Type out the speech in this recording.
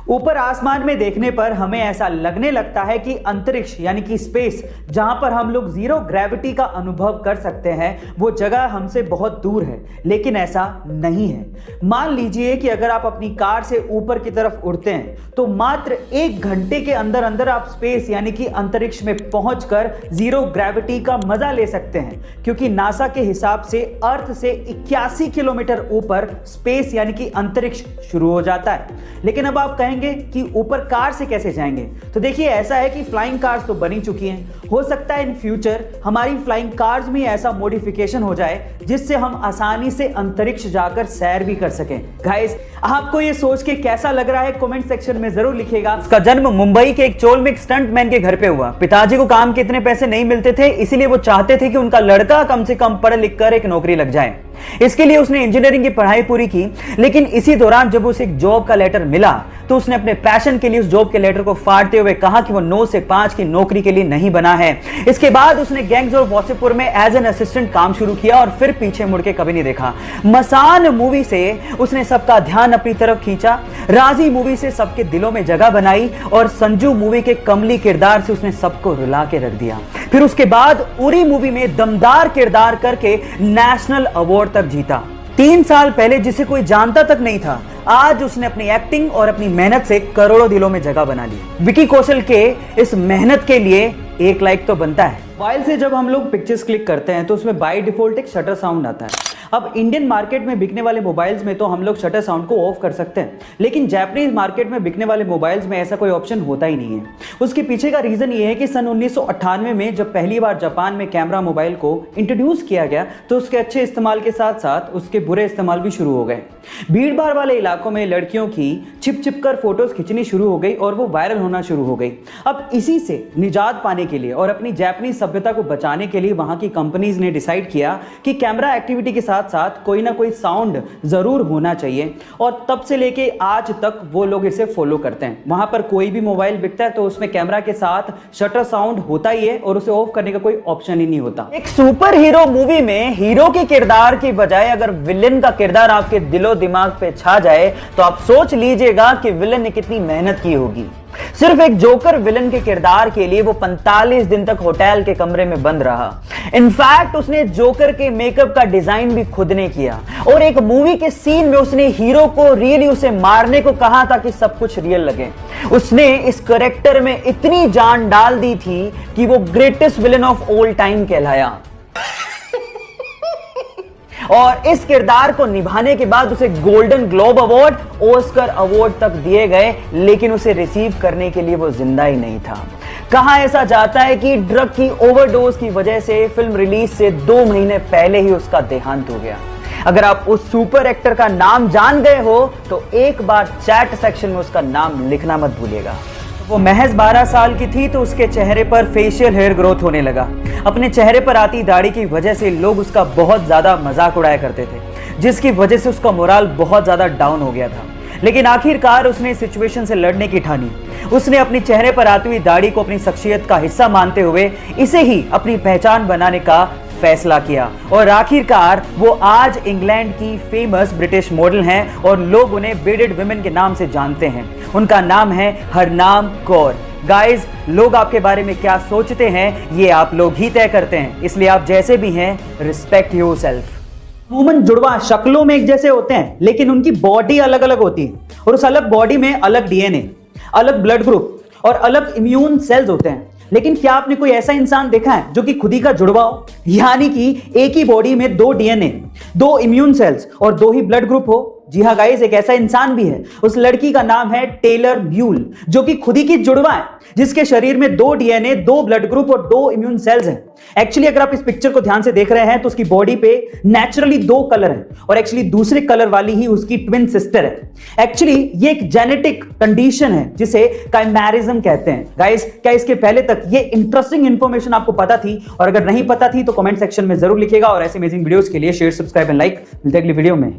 ऊपर आसमान में देखने पर हमें ऐसा लगने लगता है कि अंतरिक्ष यानी कि स्पेस, जहां पर हम लोग जीरो ग्रेविटी का अनुभव कर सकते हैं, वो जगह हमसे बहुत दूर है। लेकिन ऐसा नहीं है। मान लीजिए कि अगर आप अपनी कार से ऊपर की तरफ उड़ते हैं तो मात्र 1 घंटे के अंदर अंदर आप स्पेस यानी कि अंतरिक्ष में पहुंचकर जीरो ग्रेविटी का मजा ले सकते हैं, क्योंकि नासा के हिसाब से अर्थ से 81 किलोमीटर ऊपर स्पेस यानी कि अंतरिक्ष शुरू हो जाता है। लेकिन अब आप कहेंगे कि ऊपर कार से कैसे जाएंगे? तो देखिए, ऐसा है कि फ्लाइंग कार्स तो बनी चुकी हैं। हो सकता है इन फ्यूचर हमारी फ्लाइंग कार्स में ऐसा मॉडिफिकेशन हो जाए जिससे हम आसानी से अंतरिक्ष जाकर सैर भी कर सकें। गाइस, आपको ये सोच के कैसा लग रहा है कमेंट सेक्शन में जरूर लिखिएगा। इसका जन्म मुंबई के एक चोल में एक स्टंटमैन के घर पे हुआ। पिताजी को काम के इतने पैसे नहीं मिलते थे, इसीलिए वो चाहते थे कि उनका लड़का कम से कम पढ़ लिख कर एक नौकरी लग जाए। इसके लिए उसने इंजीनियरिंग की पढ़ाई पूरी की। लेकिन इसी दौरान जब उसे एक जॉब का लेटर मिला तो उसने अपने पैशन के लिए उस जॉब के लेटर को फाड़ते हुए कहा कि वो 9 से 5 की नौकरी के लिए नहीं बना है। इसके बाद उसने गैंग्स ऑफ वासेपुर में एज एन असिस्टेंट काम शुरू किया और फिर पीछे मुड़ के कभी नहीं देखा। मसान मूवी से उसने सबका ध्यान अपनी तरफ खींचा, राजी मूवी से सबके दिलों में जगह बनाई और संजू मूवी के कमली किरदार से उसने सबको रुला के रख दिया। फिर उसके बाद उरी मूवी में दमदार किरदार करके नेशनल अवार्ड तक जीता। 3 साल पहले जिसे कोई जानता तक नहीं था, आज उसने अपनी एक्टिंग और अपनी मेहनत से करोड़ों दिलों में जगह बना ली। विकी कौशल के इस मेहनत के लिए 1 लाइक तो बनता है। मोबाइल से जब हम लोग पिक्चर्स क्लिक करते हैं तो उसमें बाय डिफॉल्ट एक शटर साउंड आता है। अब इंडियन मार्केट में बिकने वाले मोबाइल्स में तो हम लोग शटर साउंड को ऑफ कर सकते हैं, लेकिन जापानीज मार्केट में बिकने वाले मोबाइल्स में ऐसा कोई ऑप्शन होता ही नहीं है। उसके पीछे का रीजन ये है कि सन 1998 में जब पहली बार जापान में कैमरा मोबाइल को इंट्रोड्यूस किया गया तो उसके अच्छे इस्तेमाल के साथ साथ उसके बुरे इस्तेमाल भी शुरू हो गए। भीड़ भाड़ वाले इलाकों में लड़कियों की छिप छिप कर फोटोज खींचनी शुरू हो गई और वो वायरल होना शुरू हो गई। अब इसी से निजात पाने के लिए और अपनी जापानीज सभ्यता को बचाने के लिए वहां की कंपनीज ने डिसाइड किया कि कैमरा एक्टिविटी के साथ साथ कोई ना कोई साउंड जरूर होना चाहिए, और तब से लेके आज तक वो लोग इसे फॉलो करते हैं। वहां पर कोई भी मोबाइल बिकता है तो उसमें कैमरा के साथ शटर साउंड होता ही है और उसे ऑफ करने का कोई ऑप्शन ही नहीं होता। एक सुपर हीरो मूवी में हीरो के किरदार की बजाय अगर विलेन का किरदार आपके दिलो दिमाग पे छा जाए तो आप सोच लीजिएगा कि विलेन ने कितनी मेहनत की होगी। सिर्फ एक जोकर विलन के किरदार के लिए वो 45 दिन तक होटल के कमरे में बंद रहा। इनफैक्ट उसने जोकर के मेकअप का डिजाइन भी खुद ने किया और एक मूवी के सीन में उसने हीरो को रियली उसे मारने को कहा ताकि सब कुछ रियल लगे। उसने इस कैरेक्टर में इतनी जान डाल दी थी कि वो greatest villain of all time कहलाया। और इस किरदार को निभाने के बाद उसे golden globe award, Oscar award तक दिए गए, लेकिन उसे रिसीव करने के लिए वो जिंदा ही नहीं था। कहा ऐसा जाता है कि ड्रग की ओवरडोज की वजह से फिल्म रिलीज से 2 महीने पहले ही उसका देहांत हो गया। अगर आप उस सुपर एक्टर का नाम जान गए हो तो एक बार चैट सेक्शन में उसका नाम लिखना मत भूलिएगा। वो महज 12 साल की थी तो उसके चेहरे पर फेशियल हेयर ग्रोथ होने लगा। अपने चेहरे पर आती दाढ़ी की वजह से लोग उसका बहुत ज्यादा मजाक उड़ाया करते थे, जिसकी वजह से उसका मोराल बहुत ज्यादा डाउन हो गया था। लेकिन आखिरकार उसने इस सिचुएशन से लड़ने की ठानी। उसने अपनी चेहरे पर आती हुई दाढ़ी को अपनी शख्सियत का हिस्सा मानते हुए इसे ही अपनी पहचान बनाने का फैसला किया और आखिरकार वो आज इंग्लैंड की फेमस ब्रिटिश मॉडल हैं और लोग उन्हें बेडेड वुमेन के नाम से जानते हैं। उनका नाम है हरनाम कौर। गाइज, लोग आपके बारे में क्या सोचते हैं ये आप लोग ही तय करते हैं, इसलिए आप जैसे भी हैं रिस्पेक्ट योरसेल्फ। अमूमन जुड़वा शक्लों में एक जैसे होते हैं, लेकिन उनकी बॉडी अलग अलग होती है और उस अलग बॉडी में अलग डीएनए, अलग ब्लड ग्रुप और अलग इम्यून सेल्स होते हैं। लेकिन क्या आपने कोई ऐसा इंसान देखा है जो कि खुद ही का जुड़वा हो, यानी कि एक ही बॉडी में 2 डीएनए, 2 इम्यून सेल्स और 2 ही ब्लड ग्रुप हो? जी हाँ गाइस, एक ऐसा इंसान भी है। उस लड़की का नाम है टेलर म्यूल, जो कि खुद ही की जुड़वा है, जिसके शरीर में 2 डीएनए, 2 ब्लड ग्रुप और 2 इम्यून सेल्स हैं। एक्चुअली अगर आप इस पिक्चर को ध्यान से देख रहे हैं तो उसकी बॉडी पे नेचुरली 2 कलर हैं और एक्चुअली दूसरे कलर वाली ही उसकी ट्विन सिस्टर है। एक्चुअली ये एक जेनेटिक कंडीशन है जिसे काइमेरिज्म कहते हैं। गाइस, क्या इसके पहले तक ये इंटरेस्टिंग इंफॉर्मेशन आपको पता थी? और अगर नहीं पता थी तो कमेंट सेक्शन में जरूर लिखिएगा और ऐसे अमेजिंग वीडियोस के लिए शेयर, सब्सक्राइब एंड लाइक। मिलते हैं अगली वीडियो में।